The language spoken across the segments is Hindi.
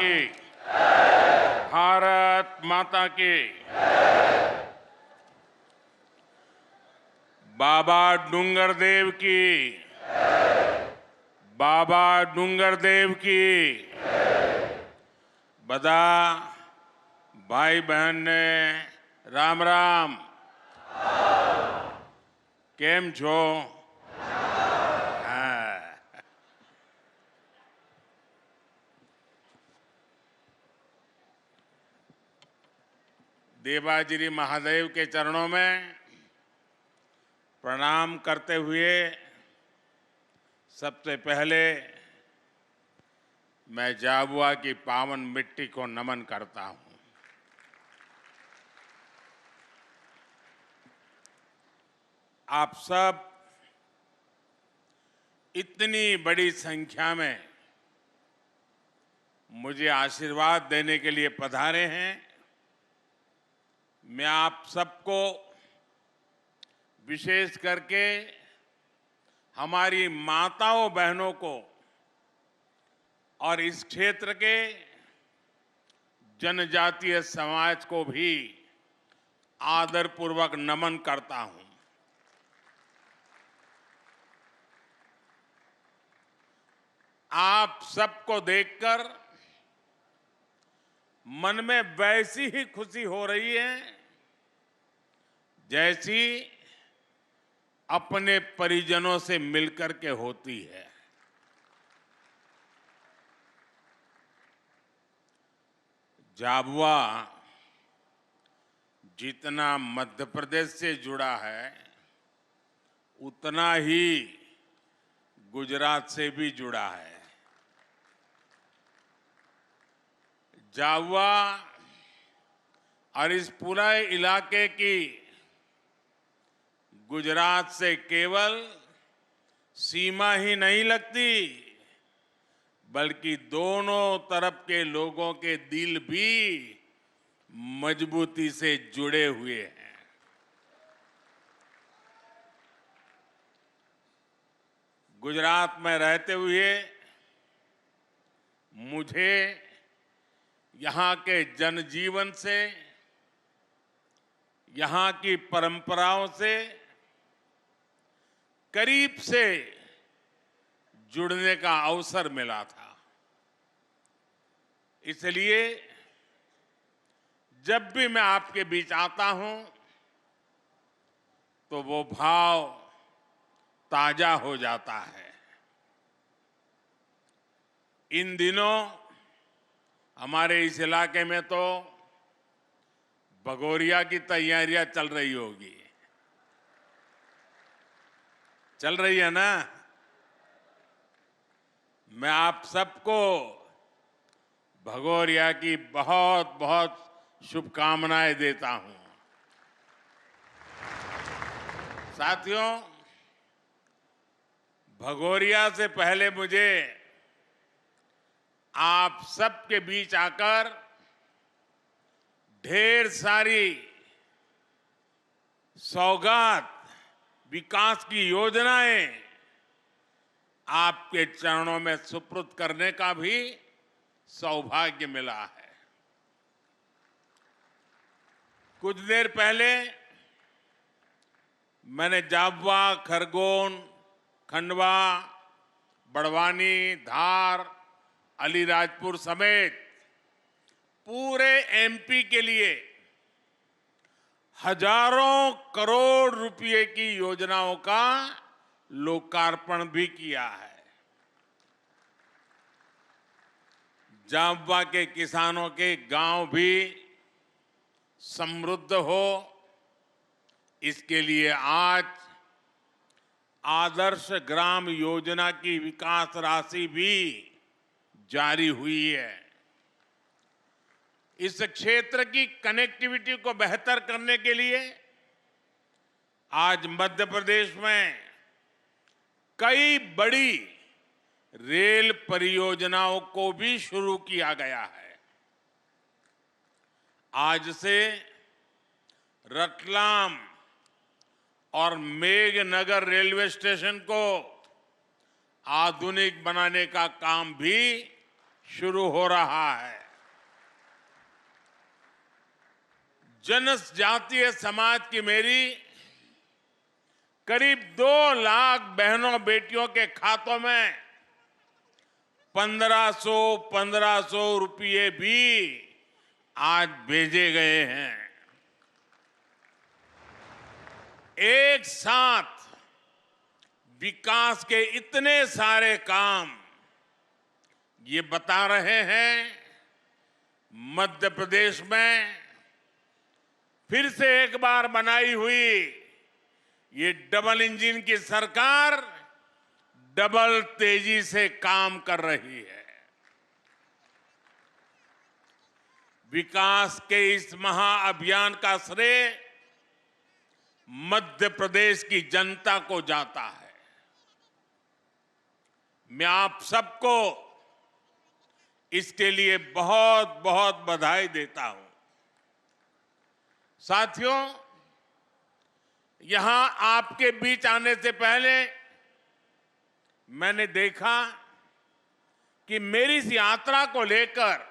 की। भारत माता की। बाबा डूंगरदेव की। बाबा डूंगरदेव की। बधा भाई बहन ने राम राम। केम छो? देवागिरी महादेव के चरणों में प्रणाम करते हुए सबसे पहले मैं झाबुआ की पावन मिट्टी को नमन करता हूं। आप सब इतनी बड़ी संख्या में मुझे आशीर्वाद देने के लिए पधारे हैं। मैं आप सबको विशेष करके हमारी माताओं बहनों को और इस क्षेत्र के जनजातीय समाज को भी आदरपूर्वक नमन करता हूं। आप सबको देखकर मन में वैसी ही खुशी हो रही है जैसी अपने परिजनों से मिलकर के होती है। झाबुआ जितना मध्य प्रदेश से जुड़ा है उतना ही गुजरात से भी जुड़ा है। झाबुआ और इस पूरे इलाके की गुजरात से केवल सीमा ही नहीं लगती बल्कि दोनों तरफ के लोगों के दिल भी मजबूती से जुड़े हुए हैं। गुजरात में रहते हुए मुझे यहाँ के जनजीवन से, यहाँ की परंपराओं से करीब से जुड़ने का अवसर मिला था। इसलिए जब भी मैं आपके बीच आता हूं तो वो भाव ताजा हो जाता है। इन दिनों हमारे इस इलाके में तो भगोरिया की तैयारियां चल रही होगी। चल रही है ना? मैं आप सबको भगोरिया की बहुत बहुत शुभकामनाएं देता हूं। साथियों, भगोरिया से पहले मुझे आप सबके बीच आकर ढेर सारी सौगात, विकास की योजनाएं आपके चरणों में सुपुर्द करने का भी सौभाग्य मिला है। कुछ देर पहले मैंने झाबुआ, खरगोन, खंडवा, बड़वानी, धार, अलीराजपुर समेत पूरे एमपी के लिए हजारों करोड़ रुपए की योजनाओं का लोकार्पण भी किया है। झाबुआ के किसानों के गांव भी समृद्ध हो, इसके लिए आज आदर्श ग्राम योजना की विकास राशि भी जारी हुई है। इस क्षेत्र की कनेक्टिविटी को बेहतर करने के लिए आज मध्य प्रदेश में कई बड़ी रेल परियोजनाओं को भी शुरू किया गया है। आज से रतलाम और मेघनगर रेलवे स्टेशन को आधुनिक बनाने का काम भी शुरू हो रहा है। जनजातीय समाज की मेरी करीब 2 लाख बहनों बेटियों के खातों में 1500 रुपये भी आज भेजे गए हैं। एक साथ विकास के इतने सारे काम ये बता रहे हैं मध्य प्रदेश में फिर से एक बार बनाई हुई ये डबल इंजन की सरकार डबल तेजी से काम कर रही है। विकास के इस महाअभियान का श्रेय मध्य प्रदेश की जनता को जाता है। मैं आप सबको इसके लिए बहुत बहुत बधाई देता हूं। साथियों, यहां आपके बीच आने से पहले मैंने देखा कि मेरी इस यात्रा को लेकर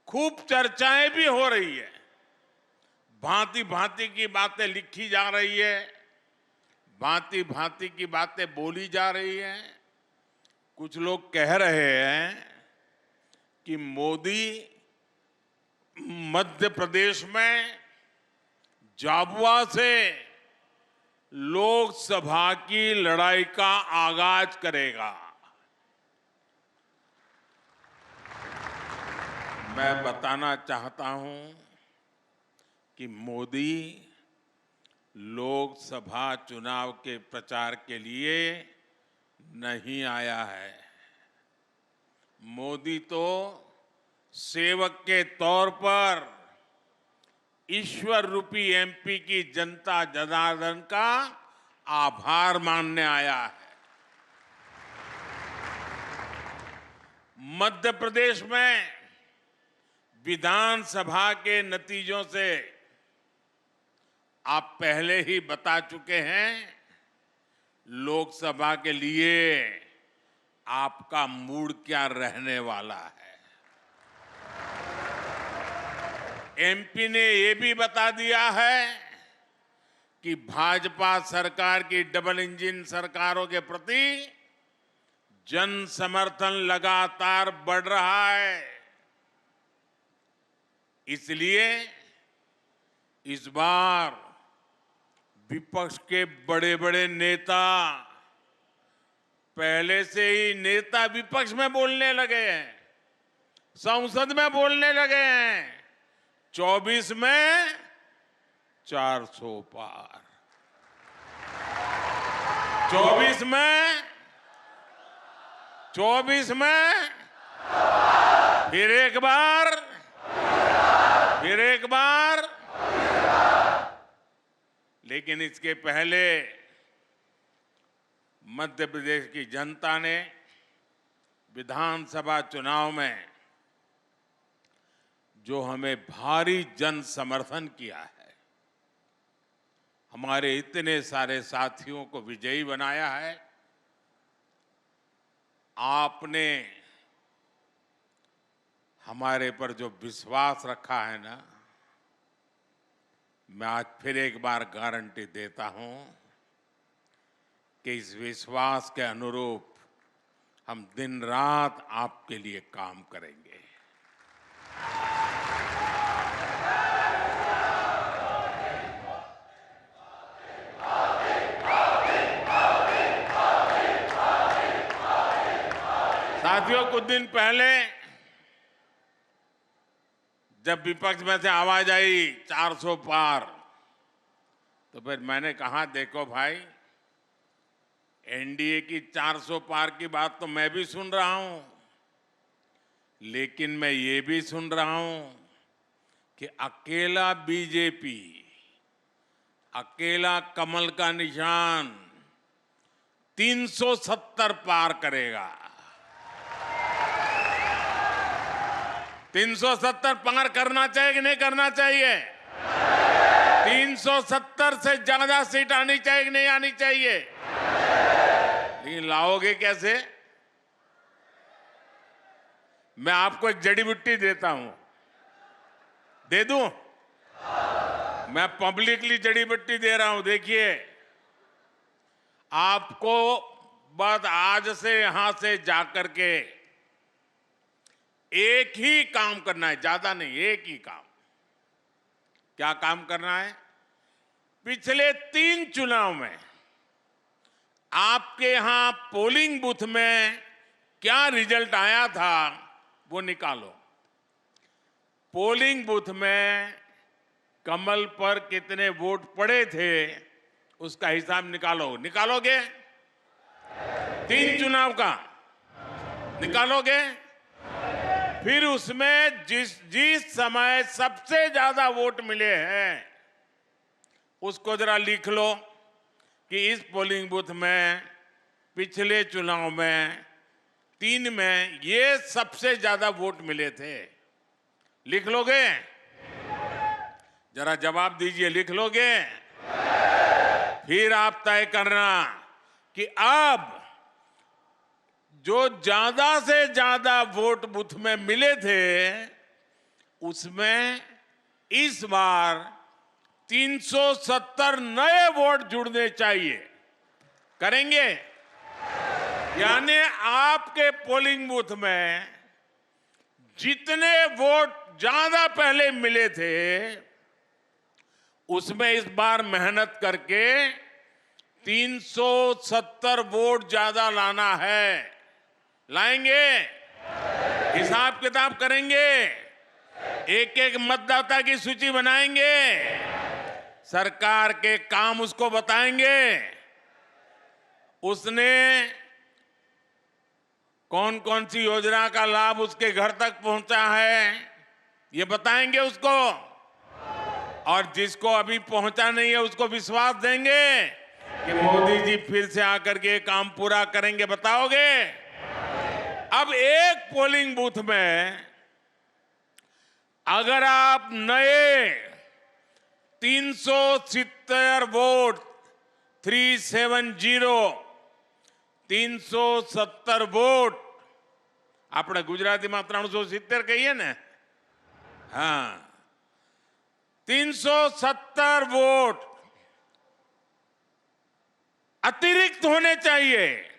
खूब चर्चाएं भी हो रही है। भांति भांति की बातें लिखी जा रही है, भांति भांति की बातें बोली जा रही हैं। कुछ लोग कह रहे हैं कि मोदी मध्य प्रदेश में झाबुआ से लोकसभा की लड़ाई का आगाज करेगा। मैं बताना चाहता हूं कि मोदी लोकसभा चुनाव के प्रचार के लिए नहीं आया है। मोदी तो सेवक के तौर पर ईश्वर रूपी एमपी की जनता जनार्दन का आभार मानने आया है। मध्य प्रदेश में विधानसभा के नतीजों से आप पहले ही बता चुके हैं लोकसभा के लिए आपका मूड क्या रहने वाला है। एमपी ने ये भी बता दिया है कि भाजपा सरकार की डबल इंजन सरकारों के प्रति जन समर्थन लगातार बढ़ रहा है। इसलिए इस बार विपक्ष के बड़े बड़े नेता पहले से ही नेता विपक्ष में बोलने लगे हैं, संसद में बोलने लगे हैं। 24 में 400 पार, 24 में फिर एक बार। लेकिन इसके पहले मध्य प्रदेश की जनता ने विधानसभा चुनाव में जो हमें भारी जन समर्थन किया है, हमारे इतने सारे साथियों को विजयी बनाया है। आपने हमारे पर जो विश्वास रखा है ना, मैं आज फिर एक बार गारंटी देता हूं कि इस विश्वास के अनुरूप हम दिन रात आपके लिए काम करेंगे। साथियों, कुछ दिन पहले जब विपक्ष में से आवाज आई 400 पार, तो फिर मैंने कहा देखो भाई, एनडीए की 400 पार की बात तो मैं भी सुन रहा हूं, लेकिन मैं ये भी सुन रहा हूं कि अकेला बीजेपी, अकेला कमल का निशान 370 पार करेगा। 370 पार करना चाहिए कि नहीं करना चाहिए? 370 से ज्यादा सीट आनी चाहिए कि नहीं आनी चाहिए? लेकिन लाओगे कैसे? मैं आपको एक जड़ी बूटी देता हूं, दे दूं? मैं पब्लिकली जड़ी बूटी दे रहा हूं। देखिए, आपको बस आज से यहां से जाकर के एक ही काम करना है, ज्यादा नहीं, एक ही काम। क्या काम करना है? पिछले 3 चुनाव में आपके यहां पोलिंग बूथ में क्या रिजल्ट आया था वो निकालो। पोलिंग बूथ में कमल पर कितने वोट पड़े थे उसका हिसाब निकालो। निकालोगे? 3 चुनाव का निकालोगे? फिर उसमें जिस समय सबसे ज्यादा वोट मिले हैं उसको जरा लिख लो कि इस पोलिंग बूथ में पिछले चुनाव में 3 में ये सबसे ज्यादा वोट मिले थे। लिख लोगे? जरा जवाब दीजिए, लिख लोगे? फिर आप तय करना कि अब जो ज्यादा से ज्यादा वोट बूथ में मिले थे उसमें इस बार 370 नए वोट जुड़ने चाहिए। करेंगे? यानी आपके पोलिंग बूथ में जितने वोट ज्यादा पहले मिले थे उसमें इस बार मेहनत करके 370 वोट ज्यादा लाना है। लाएंगे? हिसाब किताब करेंगे? एक एक मतदाता की सूची बनाएंगे? सरकार के काम उसको बताएंगे? उसने कौन कौन सी योजना का लाभ उसके घर तक पहुंचा है ये बताएंगे उसको। और जिसको अभी पहुंचा नहीं है उसको विश्वास देंगे कि मोदी जी फिर से आकर के काम पूरा करेंगे। बताओगे? अब एक पोलिंग बूथ में अगर आप नए 370 वोट 370 वोट આપણે ગુજરાતીમાં 370 કહીએ ને, हाँ 370 वोट अतिरिक्त होने चाहिए।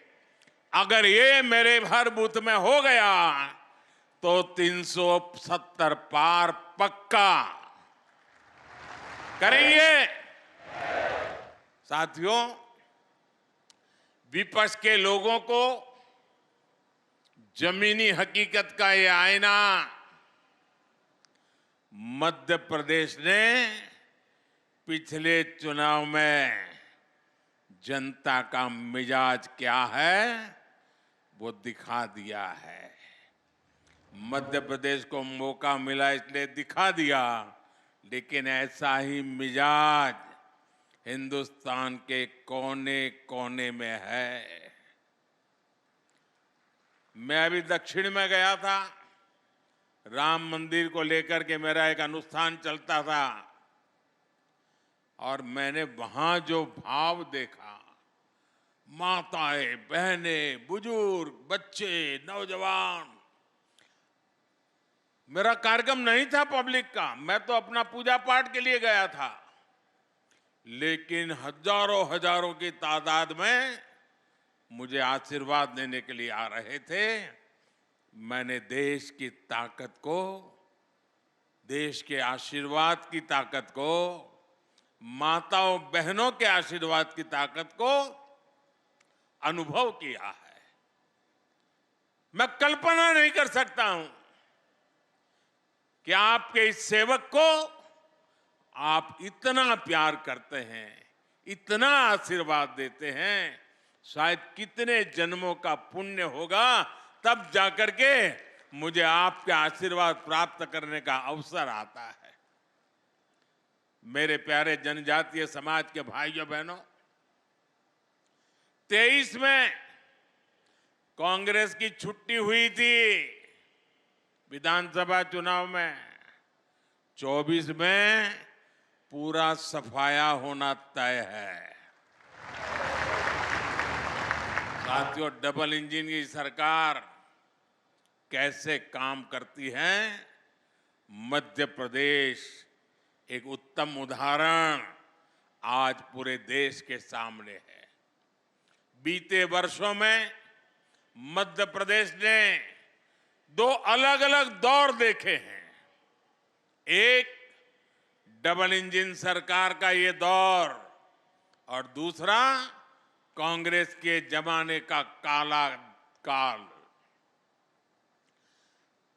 अगर ये मेरे हर बूथ में हो गया तो 370 पार पक्का करेंगे। साथियों, विपक्ष के लोगों को जमीनी हकीकत का ये आईना मध्य प्रदेश ने पिछले चुनाव में जनता का मिजाज क्या है वो दिखा दिया है। मध्य प्रदेश को मौका मिला इसलिए दिखा दिया, लेकिन ऐसा ही मिजाज हिंदुस्तान के कोने कोने में है। मैं अभी दक्षिण में गया था, राम मंदिर को लेकर के मेरा एक अनुष्ठान चलता था और मैंने वहां जो भाव देखा, माताएं, बहनें, बुजुर्ग, बच्चे, नौजवान। मेरा कार्यक्रम नहीं था पब्लिक का, मैं तो अपना पूजा पाठ के लिए गया था, लेकिन हजारों हजारों की तादाद में मुझे आशीर्वाद देने के लिए आ रहे थे। मैंने देश की ताकत को, देश के आशीर्वाद की ताकत को, माताओं बहनों के आशीर्वाद की ताकत को अनुभव किया है। मैं कल्पना नहीं कर सकता हूं कि आपके इस सेवक को आप इतना प्यार करते हैं, इतना आशीर्वाद देते हैं। शायद कितने जन्मों का पुण्य होगा तब जाकर के मुझे आपके आशीर्वाद प्राप्त करने का अवसर आता है। मेरे प्यारे जनजातीय समाज के भाइयों बहनों, 23 में कांग्रेस की छुट्टी हुई थी विधानसभा चुनाव में, 24 में पूरा सफाया होना तय है। साथियों, डबल इंजन की सरकार कैसे काम करती है, मध्य प्रदेश एक उत्तम उदाहरण आज पूरे देश के सामने है। बीते वर्षों में मध्य प्रदेश ने दो अलग अलग दौर देखे हैं। एक डबल इंजन सरकार का ये दौर और दूसरा कांग्रेस के जमाने का काला काल।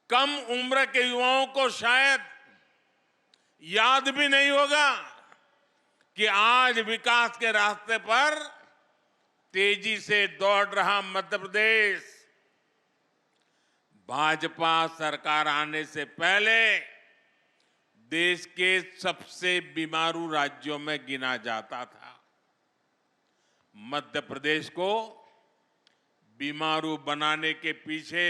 कम उम्र के युवाओं को शायद याद भी नहीं होगा कि आज विकास के रास्ते पर तेजी से दौड़ रहा मध्य प्रदेश भाजपा सरकार आने से पहले देश के सबसे बीमारू राज्यों में गिना जाता था। मध्य प्रदेश को बीमारू बनाने के पीछे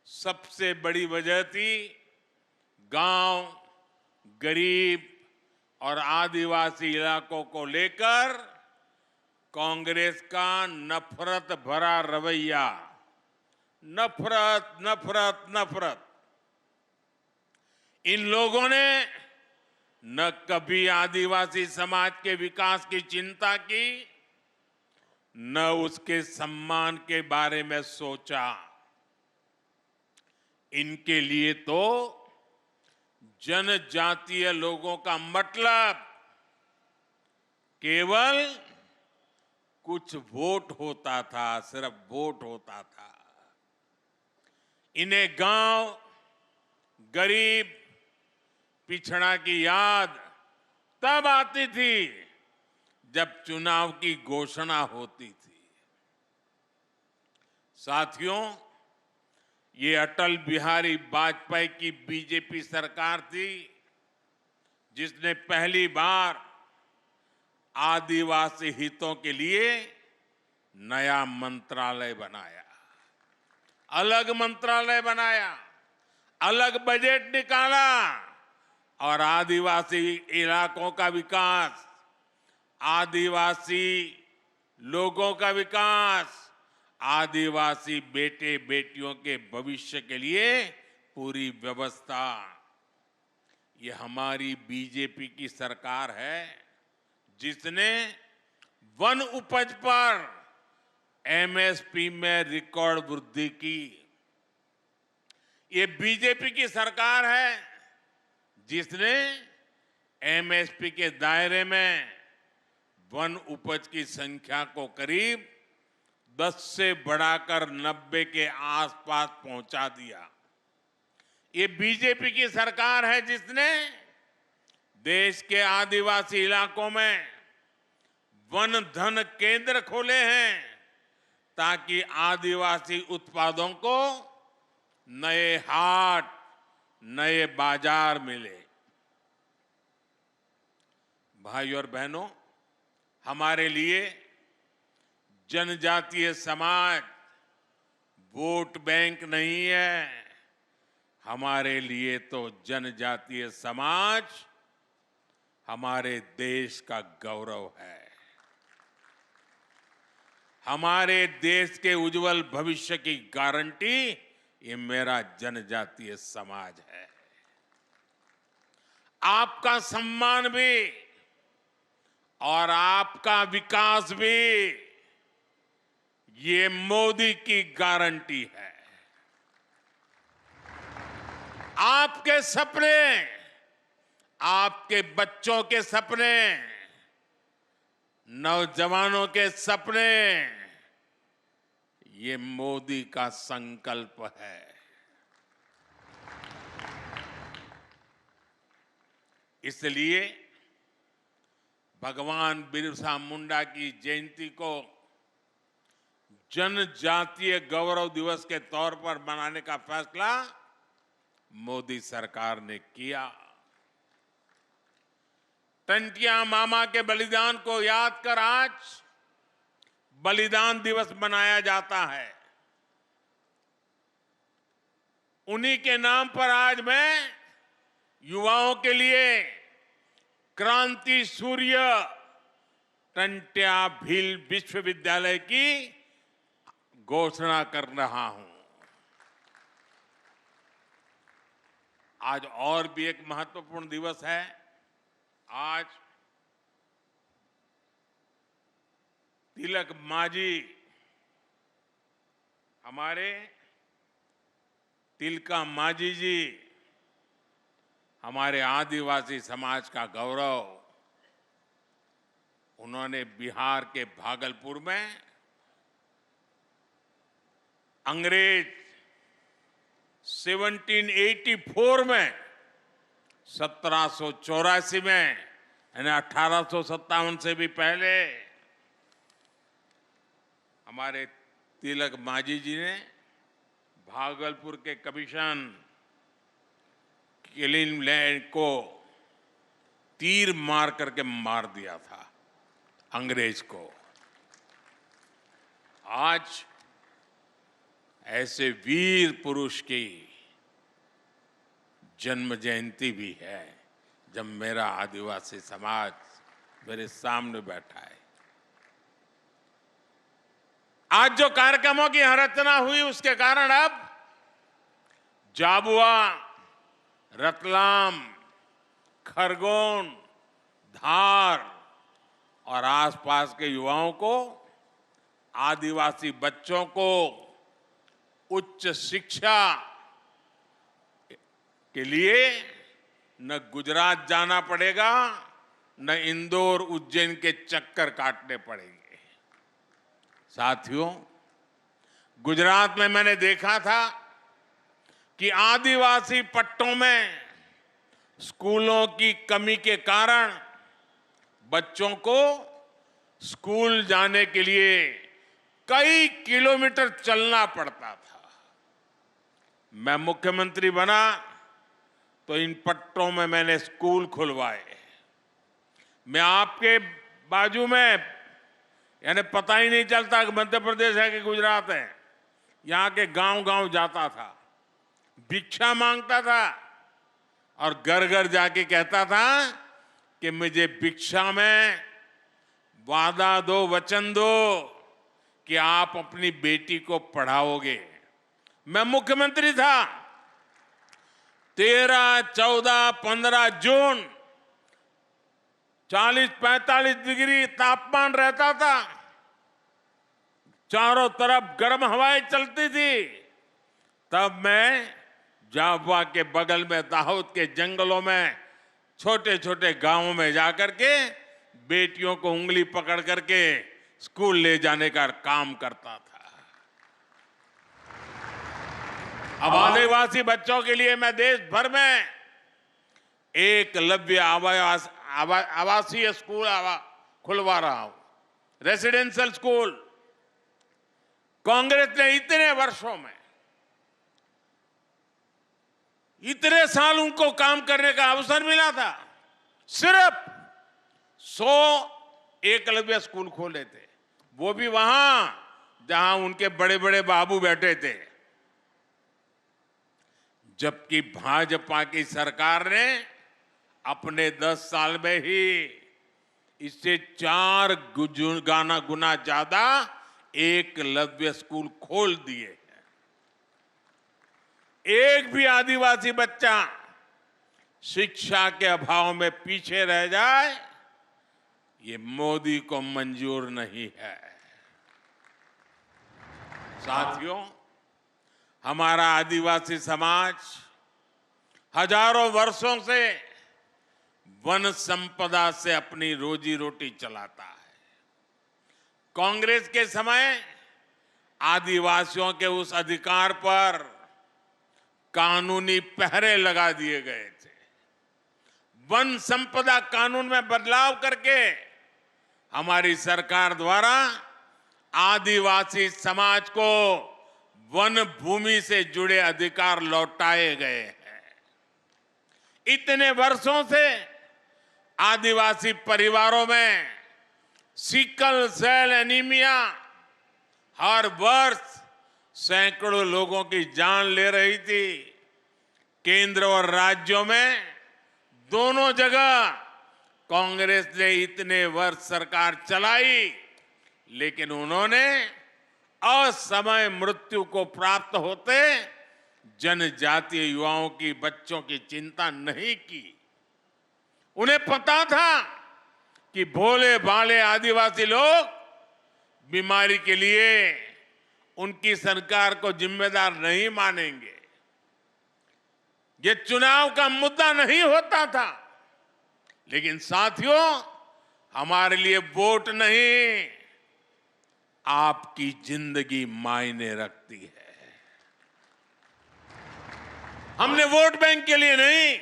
सबसे बड़ी वजह थी गांव, गरीब और आदिवासी इलाकों को लेकर कांग्रेस का नफरत भरा रवैया। नफरत, नफरत, नफरत। इन लोगों ने न कभी आदिवासी समाज के विकास की चिंता की, न उसके सम्मान के बारे में सोचा। इनके लिए तो जनजातीय लोगों का मतलब केवल कुछ वोट होता था, सिर्फ वोट होता था। इन्हें गांव, गरीब, पिछड़ा की याद तब आती थी जब चुनाव की घोषणा होती थी। साथियों, ये अटल बिहारी वाजपेयी की बीजेपी सरकार थी जिसने पहली बार आदिवासी हितों के लिए नया मंत्रालय बनाया, अलग मंत्रालय बनाया, अलग बजट निकाला और आदिवासी इलाकों का विकास, आदिवासी लोगों का विकास, आदिवासी बेटे बेटियों के भविष्य के लिए पूरी व्यवस्था। ये हमारी बीजेपी की सरकार है जिसने वन उपज पर एमएसपी में रिकॉर्ड वृद्धि की। ये बीजेपी की सरकार है जिसने एमएसपी के दायरे में वन उपज की संख्या को करीब 10 से बढ़ाकर 90 के आसपास पहुंचा दिया। ये बीजेपी की सरकार है जिसने देश के आदिवासी इलाकों में वन धन केंद्र खोले हैं ताकि आदिवासी उत्पादों को नए हाट, नए बाजार मिले। भाइयों और बहनों, हमारे लिए जनजातीय समाज वोट बैंक नहीं है। हमारे लिए तो जनजातीय समाज हमारे देश का गौरव है। हमारे देश के उज्जवल भविष्य की गारंटी ये मेरा जनजातीय समाज है। आपका सम्मान भी और आपका विकास भी ये मोदी की गारंटी है। आपके सपने, आपके बच्चों के सपने, नौजवानों के सपने, ये मोदी का संकल्प है। इसलिए भगवान बिरसा मुंडा की जयंती को जनजातीय गौरव दिवस के तौर पर मनाने का फैसला मोदी सरकार ने किया। टंटिया मामा के बलिदान को याद कर आज बलिदान दिवस मनाया जाता है। उन्हीं के नाम पर आज मैं युवाओं के लिए क्रांति सूर्य टंट्या भील विश्वविद्यालय की घोषणा कर रहा हूं। आज और भी एक महत्वपूर्ण दिवस है। आज तिलक मांझी, हमारे तिलका मांझी जी, हमारे आदिवासी समाज का गौरव, उन्होंने बिहार के भागलपुर में अंग्रेज 1784 में 1784 में यानी 1857 से भी पहले हमारे तिलक मांझी जी ने भागलपुर के कमीशन किलिंगलैंड को तीर मार करके मार दिया था अंग्रेज को। आज ऐसे वीर पुरुष की जन्म जयंती भी है जब मेरा आदिवासी समाज मेरे सामने बैठा है। आज जो कार्यक्रमों की रचना हुई उसके कारण अब झाबुआ, रतलाम, खरगोन, धार और आसपास के युवाओं को, आदिवासी बच्चों को उच्च शिक्षा के लिए न गुजरात जाना पड़ेगा, न इंदौर, उज्जैन के चक्कर काटने पड़ेंगे। साथियों, गुजरात में मैंने देखा था कि आदिवासी पट्टों में स्कूलों की कमी के कारण बच्चों को स्कूल जाने के लिए कई किलोमीटर चलना पड़ता था। मैं मुख्यमंत्री बना तो इन पट्टों में मैंने स्कूल खुलवाए। मैं आपके बाजू में, यानी पता ही नहीं चलता कि मध्य प्रदेश है कि गुजरात है, यहां के गांव-गांव जाता था, भिक्षा मांगता था और घर घर जाके कहता था कि मुझे भिक्षा में वादा दो, वचन दो कि आप अपनी बेटी को पढ़ाओगे। मैं मुख्यमंत्री था, 13, 14, 15 जून 40-45 डिग्री तापमान रहता था, चारों तरफ गर्म हवाएं चलती थी। तब मैं झाबुआ के बगल में दाहोद के जंगलों में छोटे छोटे गांवों में जाकर के बेटियों को उंगली पकड़ करके स्कूल ले जाने का काम करता था। अब आदिवासी बच्चों के लिए मैं देश भर में एकलव्य आवासीय स्कूल खुलवा रहा हूं, रेसिडेंशियल स्कूल। कांग्रेस ने इतने वर्षों में, इतने साल उनको काम करने का अवसर मिला था, सिर्फ 100 एकलव्य स्कूल खोले थे, वो भी वहां जहां उनके बड़े बड़े बाबू बैठे थे। जबकि भाजपा की सरकार ने अपने 10 साल में ही इससे 4 गुना ज्यादा एकलव्य स्कूल खोल दिए हैं। एक भी आदिवासी बच्चा शिक्षा के अभाव में पीछे रह जाए, ये मोदी को मंजूर नहीं है। साथियों, हमारा आदिवासी समाज हजारों वर्षों से वन संपदा से अपनी रोजी रोटी चलाता है। कांग्रेस के समय आदिवासियों के उस अधिकार पर कानूनी पहरे लगा दिए गए थे। वन संपदा कानून में बदलाव करके हमारी सरकार द्वारा आदिवासी समाज को वन भूमि से जुड़े अधिकार लौटाए गए हैं। इतने वर्षों से आदिवासी परिवारों में सिकल सेल एनीमिया हर वर्ष सैकड़ों लोगों की जान ले रही थी। केंद्र और राज्यों में दोनों जगह कांग्रेस ने इतने वर्ष सरकार चलाई, लेकिन उन्होंने असमय मृत्यु को प्राप्त होते जनजातीय युवाओं की, बच्चों की चिंता नहीं की। उन्हें पता था कि भोले भाले आदिवासी लोग बीमारी के लिए उनकी सरकार को जिम्मेदार नहीं मानेंगे। ये चुनाव का मुद्दा नहीं होता था, लेकिन साथियों, हमारे लिए वोट नहीं, आपकी जिंदगी मायने रखती है। हमने वोट बैंक के लिए नहीं,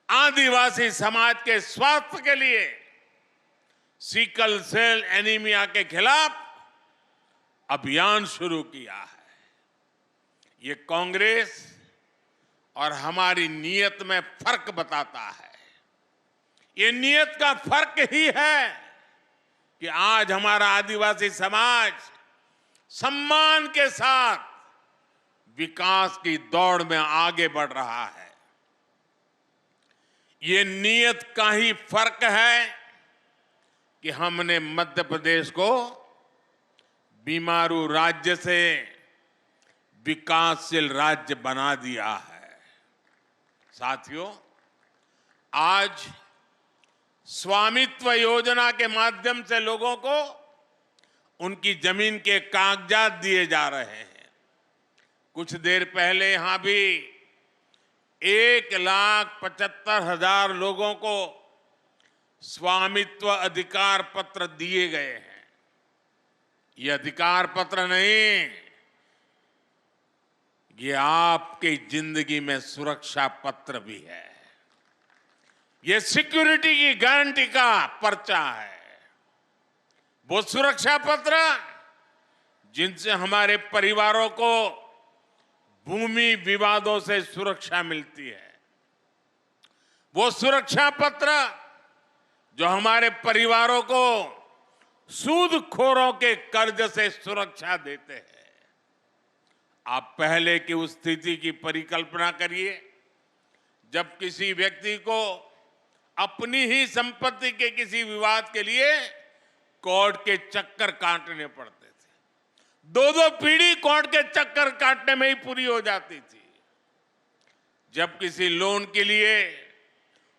आदिवासी समाज के स्वास्थ्य के लिए, सिकल सेल एनीमिया के खिलाफ अभियान शुरू किया है। ये कांग्रेस और हमारी नीयत में फर्क बताता है। ये नीयत का फर्क ही है कि आज हमारा आदिवासी समाज सम्मान के साथ विकास की दौड़ में आगे बढ़ रहा है। ये नीयत का ही फर्क है कि हमने मध्य प्रदेश को बीमारू राज्य से विकासशील राज्य बना दिया है। साथियों, आज स्वामित्व योजना के माध्यम से लोगों को उनकी जमीन के कागजात दिए जा रहे हैं। कुछ देर पहले यहां भी 1,75,000 लोगों को स्वामित्व अधिकार पत्र दिए गए हैं। ये अधिकार पत्र नहीं, ये आपकी जिंदगी में सुरक्षा पत्र भी है। ये सिक्योरिटी की गारंटी का पर्चा है। वो सुरक्षा पत्र जिनसे हमारे परिवारों को भूमि विवादों से सुरक्षा मिलती है। वो सुरक्षा पत्र जो हमारे परिवारों को सूदखोरों के कर्ज से सुरक्षा देते हैं। आप पहले की उस स्थिति की परिकल्पना करिए जब किसी व्यक्ति को अपनी ही संपत्ति के किसी विवाद के लिए कोर्ट के चक्कर काटने पड़ते थे। 2-2 पीढ़ी कोर्ट के चक्कर काटने में ही पूरी हो जाती थी। जब किसी लोन के लिए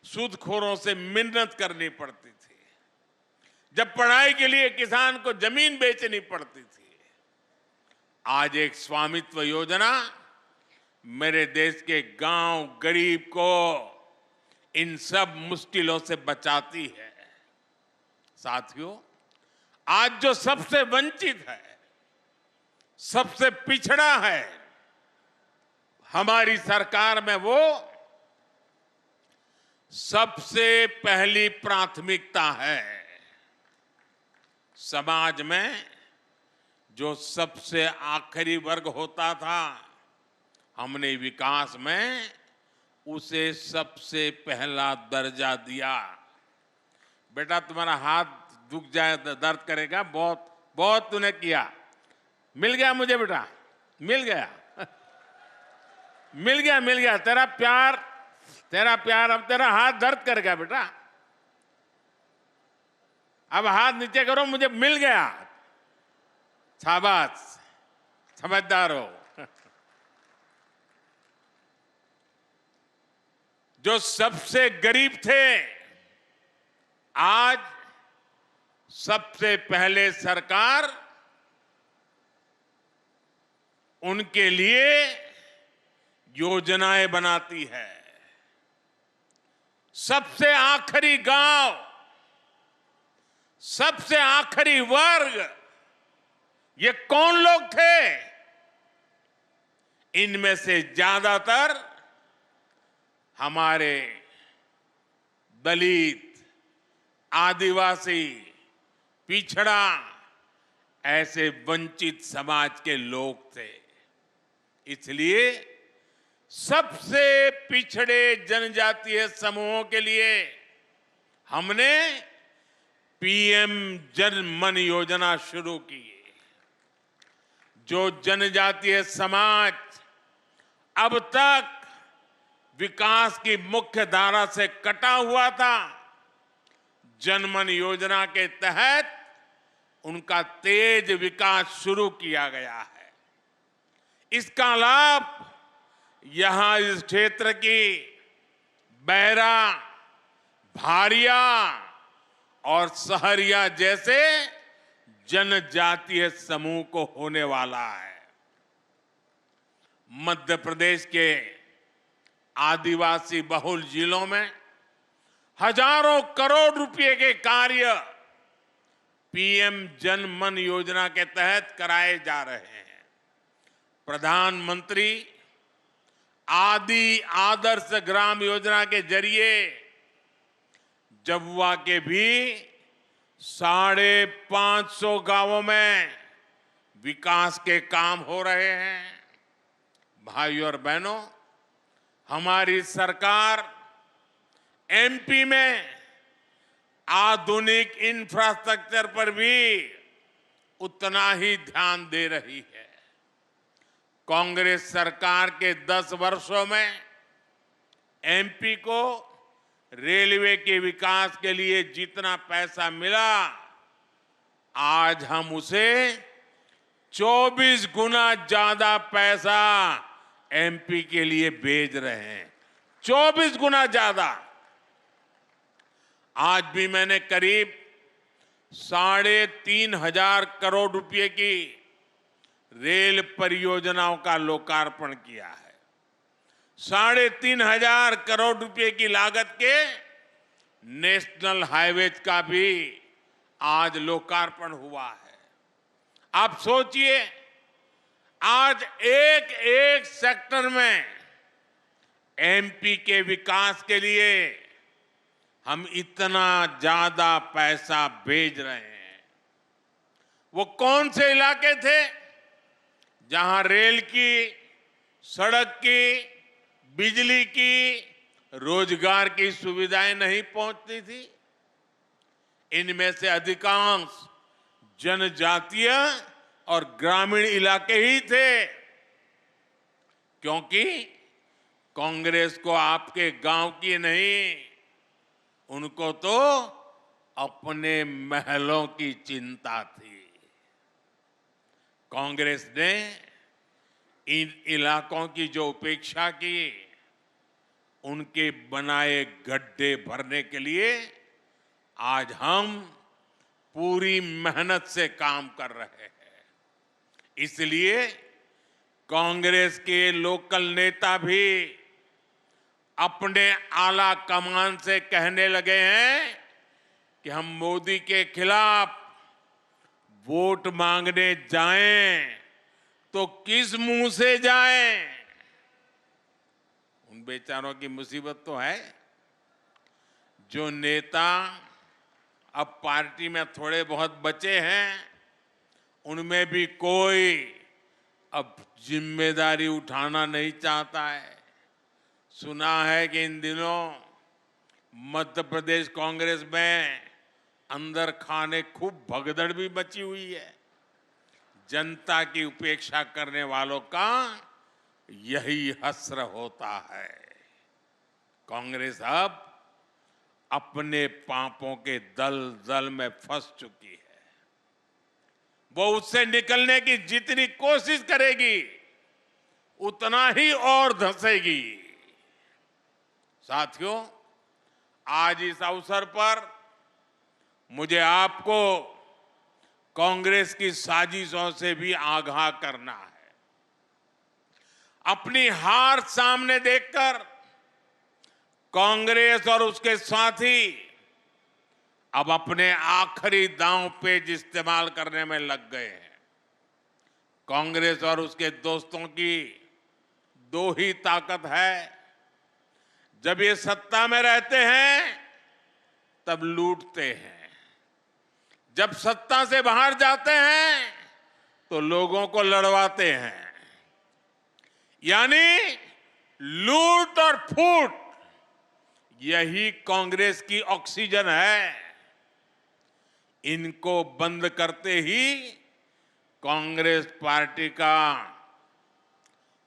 सूदखोरों से मिन्नत करनी पड़ती थी, जब पढ़ाई के लिए किसान को जमीन बेचनी पड़ती थी। आज एक स्वामित्व योजना मेरे देश के गांव गरीब को इन सब मुश्किलों से बचाती है। साथियों, आज जो सबसे वंचित है, सबसे पिछड़ा है, हमारी सरकार में वो सबसे पहली प्राथमिकता है। समाज में जो सबसे आखिरी वर्ग होता था, हमने विकास में उसे सबसे पहला दर्जा दिया। बेटा, तुम्हारा हाथ दुख जाए, दर्द करेगा, बहुत बहुत तूने किया। मिल गया मुझे बेटा, मिल गया मिल गया मिल गया। तेरा प्यार अब तेरा हाथ दर्द करेगा बेटा। अब हाथ नीचे करो, मुझे मिल गया। शाबाश, समझदार हो। जो सबसे गरीब थे, आज सबसे पहले सरकार उनके लिए योजनाएं बनाती है। सबसे आखिरी गांव, सबसे आखिरी वर्ग, ये कौन लोग थे? इनमें से ज्यादातर हमारे दलित, आदिवासी, पिछड़ा, ऐसे वंचित समाज के लोग थे। इसलिए सबसे पिछड़े जनजातीय समूहों के लिए हमने पीएम जन मन योजना शुरू की। जो जनजातीय समाज अब तक विकास की मुख्य धारा से कटा हुआ था, जनमन योजना के तहत उनका तेज विकास शुरू किया गया है। इसका लाभ यहां इस क्षेत्र की बैरा, भारिया और सहरिया जैसे जनजातीय समूह को होने वाला है। मध्य प्रदेश के आदिवासी बहुल जिलों में हजारों करोड़ रुपए के कार्य पीएम जन मन योजना के तहत कराए जा रहे हैं। प्रधानमंत्री आदि आदर्श ग्राम योजना के जरिए झाबुआ के भी 550 गांवों में विकास के काम हो रहे हैं। भाइयों और बहनों, हमारी सरकार एमपी में आधुनिक इंफ्रास्ट्रक्चर पर भी उतना ही ध्यान दे रही है। कांग्रेस सरकार के 10 वर्षों में एमपी को रेलवे के विकास के लिए जितना पैसा मिला, आज हम उसे 24 गुना ज्यादा पैसा एमपी के लिए भेज रहे हैं। 24 गुना ज्यादा। आज भी मैंने करीब 3,500 करोड़ रुपए की रेल परियोजनाओं का लोकार्पण किया है। 3,500 करोड़ रुपए की लागत के नेशनल हाईवेज का भी आज लोकार्पण हुआ है। आप सोचिए, आज एक एक सेक्टर में एमपी के विकास के लिए हम इतना ज्यादा पैसा भेज रहे हैं। वो कौन से इलाके थे जहां रेल की, सड़क की, बिजली की, रोजगार की सुविधाएं नहीं पहुंचती थी? इनमें से अधिकांश जनजातीय और ग्रामीण इलाके ही थे, क्योंकि कांग्रेस को आपके गांव की नहीं, उनको तो अपने महलों की चिंता थी। कांग्रेस ने इन इलाकों की जो उपेक्षा की, उनके बनाए गड्ढे भरने के लिए आज हम पूरी मेहनत से काम कर रहे हैं। इसलिए कांग्रेस के लोकल नेता भी अपने आला कमान से कहने लगे हैं कि हम मोदी के खिलाफ वोट मांगने जाएं तो किस मुंह से जाएं? उन बेचारों की मुसीबत तो है। जो नेता अब पार्टी में थोड़े बहुत बचे हैं, उनमें भी कोई अब जिम्मेदारी उठाना नहीं चाहता है। सुना है कि इन दिनों मध्य प्रदेश कांग्रेस में अंदर खाने खूब भगदड़ भी मची हुई है। जनता की उपेक्षा करने वालों का यही हश्र होता है। कांग्रेस अब अपने पापों के दलदल में फंस चुकी है। वो उससे निकलने की जितनी कोशिश करेगी, उतना ही और धंसेगी। साथियों, आज इस अवसर पर मुझे आपको कांग्रेस की साजिशों से भी आगाह करना है। अपनी हार सामने देखकर कांग्रेस और उसके साथी अब अपने आखिरी दांव पेच इस्तेमाल करने में लग गए हैं। कांग्रेस और उसके दोस्तों की दो ही ताकत है। जब ये सत्ता में रहते हैं तब लूटते हैं, जब सत्ता से बाहर जाते हैं तो लोगों को लड़वाते हैं। यानी लूट और फूट, यही कांग्रेस की ऑक्सीजन है। इनको बंद करते ही कांग्रेस पार्टी का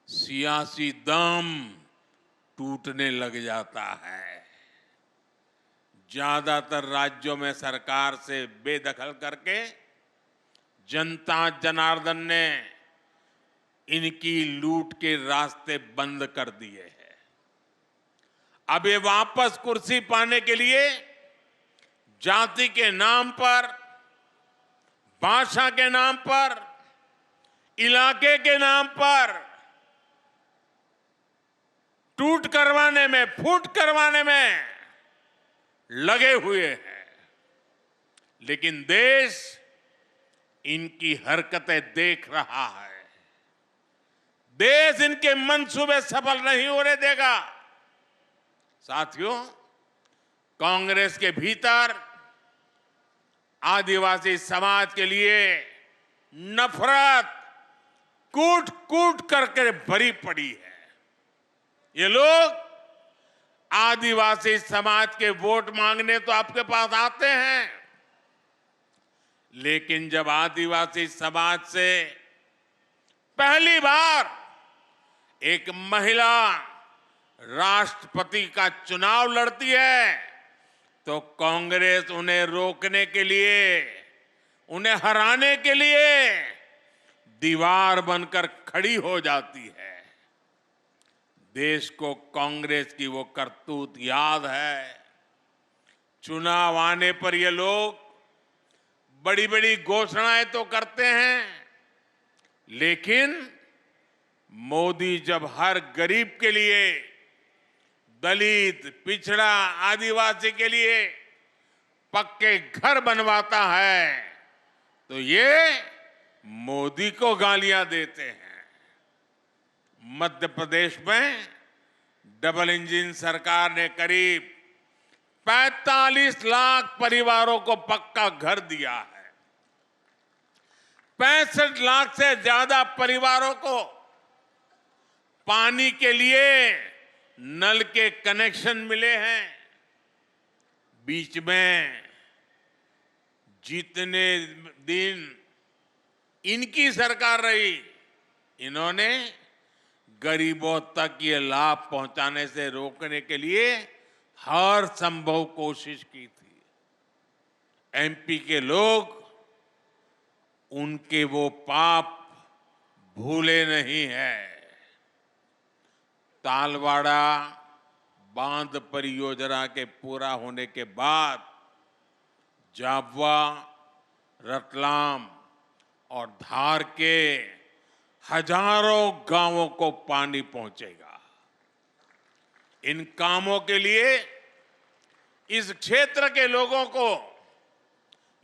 सियासी दम टूटने लग जाता है। ज्यादातर राज्यों में सरकार से बेदखल करके जनता जनार्दन ने इनकी लूट के रास्ते बंद कर दिए हैं। अब ये वापस कुर्सी पाने के लिए जाति के नाम पर, भाषा के नाम पर, इलाके के नाम पर टूट करवाने में, फूट करवाने में लगे हुए हैं। लेकिन देश इनकी हरकतें देख रहा है। देश इनके मंसूबे सफल नहीं होने देगा। साथियों, कांग्रेस के भीतर आदिवासी समाज के लिए नफरत कूट कूट करके भरी पड़ी है। ये लोग आदिवासी समाज के वोट मांगने तो आपके पास आते हैं, लेकिन जब आदिवासी समाज से पहली बार एक महिला राष्ट्रपति का चुनाव लड़ती है तो कांग्रेस उन्हें रोकने के लिए, उन्हें हराने के लिए दीवार बनकर खड़ी हो जाती है। देश को कांग्रेस की वो करतूत याद है। चुनाव आने पर ये लोग बड़ी बड़ी घोषणाएं तो करते हैं, लेकिन मोदी जब हर गरीब के लिए, दलित, पिछड़ा, आदिवासी के लिए पक्के घर बनवाता है तो ये मोदी को गालियां देते हैं। मध्य प्रदेश में डबल इंजन सरकार ने करीब 45 लाख परिवारों को पक्का घर दिया है। 65 लाख से ज्यादा परिवारों को पानी के लिए नल के कनेक्शन मिले हैं। बीच में जितने दिन इनकी सरकार रही, इन्होंने गरीबों तक ये लाभ पहुंचाने से रोकने के लिए हर संभव कोशिश की थी। एमपी के लोग उनके वो पाप भूले नहीं हैं। तालवाड़ा बांध परियोजना के पूरा होने के बाद जाबवा, रतलाम और धार के हजारों गांवों को पानी पहुंचेगा। इन कामों के लिए इस क्षेत्र के लोगों को,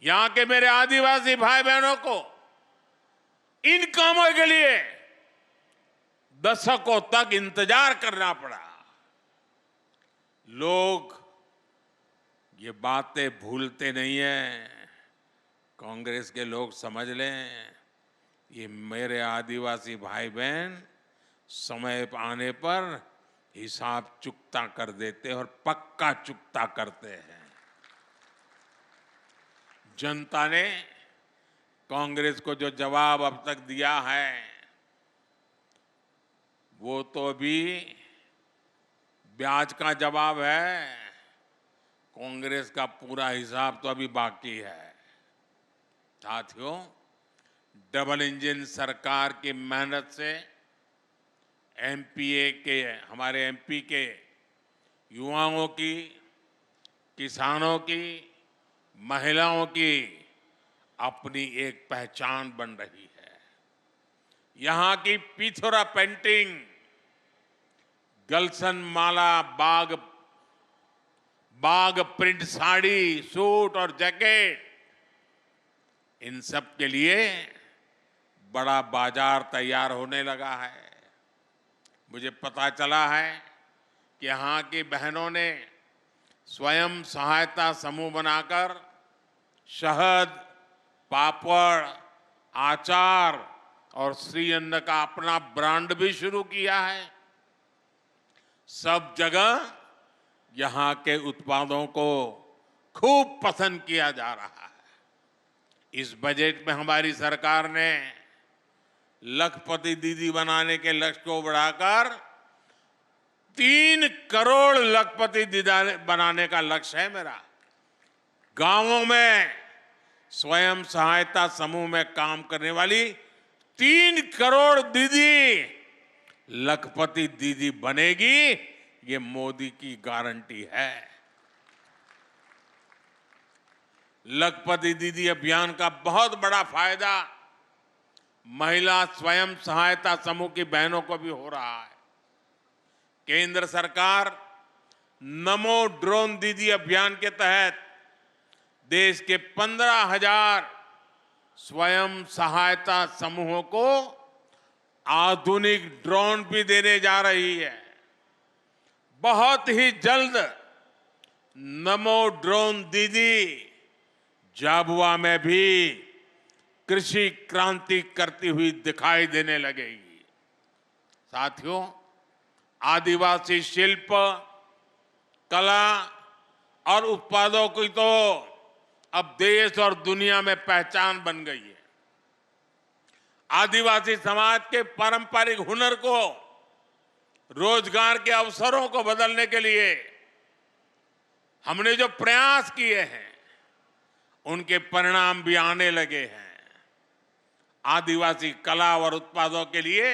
यहां के मेरे आदिवासी भाई बहनों को इन कामों के लिए दशकों तक इंतजार करना पड़ा। लोग ये बातें भूलते नहीं हैं। कांग्रेस के लोग समझ लें, ये मेरे आदिवासी भाई बहन समय आने पर हिसाब चुकता कर देते हैं और पक्का चुकता करते हैं। जनता ने कांग्रेस को जो जवाब अब तक दिया है वो तो अभी ब्याज का जवाब है। कांग्रेस का पूरा हिसाब तो अभी बाकी है। साथियों, डबल इंजन सरकार की मेहनत से एमपीए के, हमारे एमपी के युवाओं की, किसानों की, महिलाओं की अपनी एक पहचान बन रही है। यहां की पिथौरा पेंटिंग, गलसन माला, बाग प्रिंट साड़ी, सूट और जैकेट, इन सब के लिए बड़ा बाजार तैयार होने लगा है। मुझे पता चला है कि यहाँ की बहनों ने स्वयं सहायता समूह बनाकर शहद, पापड़, आचार और श्रीअन्न का अपना ब्रांड भी शुरू किया है। सब जगह यहाँ के उत्पादों को खूब पसंद किया जा रहा है। इस बजट में हमारी सरकार ने लखपति दीदी बनाने के लक्ष्य को बढ़ाकर 3 करोड़ लखपति दीदी बनाने का लक्ष्य है मेरा। गांवों में स्वयं सहायता समूह में काम करने वाली 3 करोड़ दीदी लखपति दीदी बनेगी, ये मोदी की गारंटी है। लखपति दीदी अभियान का बहुत बड़ा फायदा महिला स्वयं सहायता समूह की बहनों को भी हो रहा है। केंद्र सरकार नमो ड्रोन दीदी अभियान के तहत देश के 15,000 स्वयं सहायता समूहों को आधुनिक ड्रोन भी देने जा रही है। बहुत ही जल्द नमो ड्रोन दीदी झाबुआ में भी कृषि क्रांति करती हुई दिखाई देने लगेगी। साथियों, आदिवासी शिल्प, कला और उत्पादों की तो अब देश और दुनिया में पहचान बन गई है। आदिवासी समाज के पारंपरिक हुनर को रोजगार के अवसरों को बदलने के लिए हमने जो प्रयास किए हैं, उनके परिणाम भी आने लगे हैं। आदिवासी कला और उत्पादों के लिए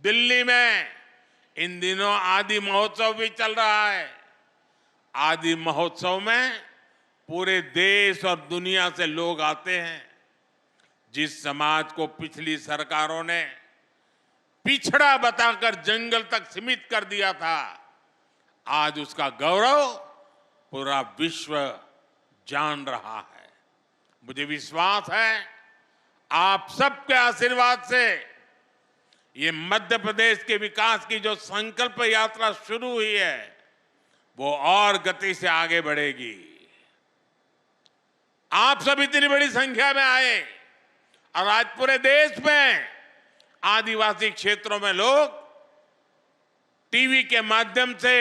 दिल्ली में इन दिनों आदि महोत्सव भी चल रहा है। आदि महोत्सव में पूरे देश और दुनिया से लोग आते हैं। जिस समाज को पिछली सरकारों ने पिछड़ा बताकर जंगल तक सीमित कर दिया था, आज उसका गौरव पूरा विश्व जान रहा है। मुझे विश्वास है आप सबके आशीर्वाद से ये मध्य प्रदेश के विकास की जो संकल्प यात्रा शुरू हुई है, वो और गति से आगे बढ़ेगी। आप सब इतनी बड़ी संख्या में आए और आज पूरे देश में आदिवासी क्षेत्रों में लोग टीवी के माध्यम से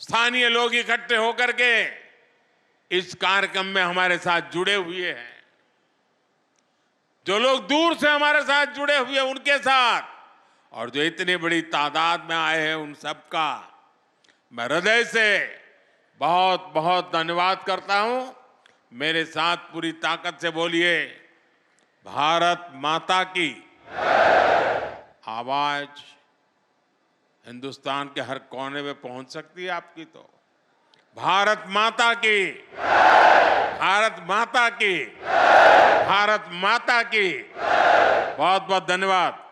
स्थानीय लोग इकट्ठे होकर के इस कार्यक्रम में हमारे साथ जुड़े हुए हैं। जो लोग दूर से हमारे साथ जुड़े हुए हैं, उनके साथ, और जो इतनी बड़ी तादाद में आए हैं, उन सबका मैं हृदय से बहुत बहुत धन्यवाद करता हूं। मेरे साथ पूरी ताकत से बोलिए, भारत माता की। आवाज हिंदुस्तान के हर कोने में पहुंच सकती है आपकी। तो भारत माता की, भारत माता की, भारत माता की। बहुत बहुत धन्यवाद।